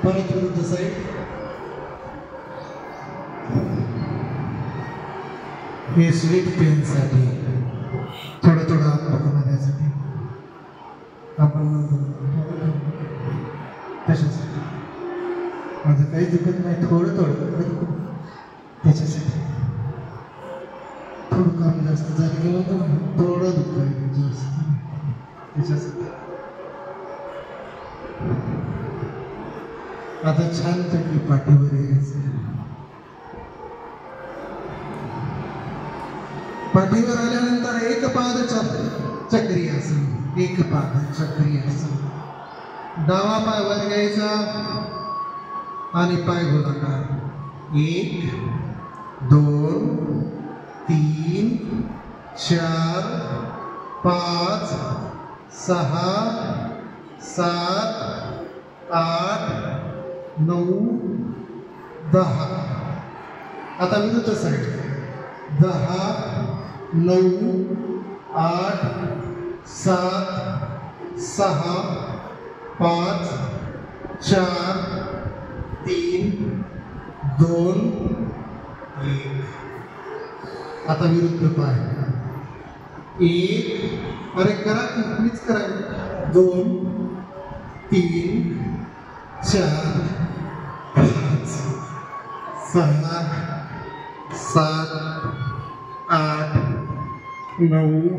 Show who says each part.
Speaker 1: परत विरुद्ध साईड. हे स्वीट पेनसाठी थोडं थोडं पकडण्यासाठी आपण कशासाठी माझं काही दुखत नाही, थोडं थोडं त्याच्यासाठी. थोडं काम जास्त झालं किंवा थोडं दुःख आहे जास्त त्याच्यासाठी. आता छान पैकी पाठीवर यायचं. पाठीवर आल्यानंतर एक पाद चक्री आसन. एक पाद चक्री आसन. डावा पाय वर घ्यायचा आणि पाय गोलाकार. 1 2 3 4 5 6 7 8 9 10. आता विरुद्ध साईड. 10 9 8 7 6 5 4 3 2 1. आता विरुद्ध पाय. 1 अरे करा मीच करा. 2 3 4 5 6 7 8 9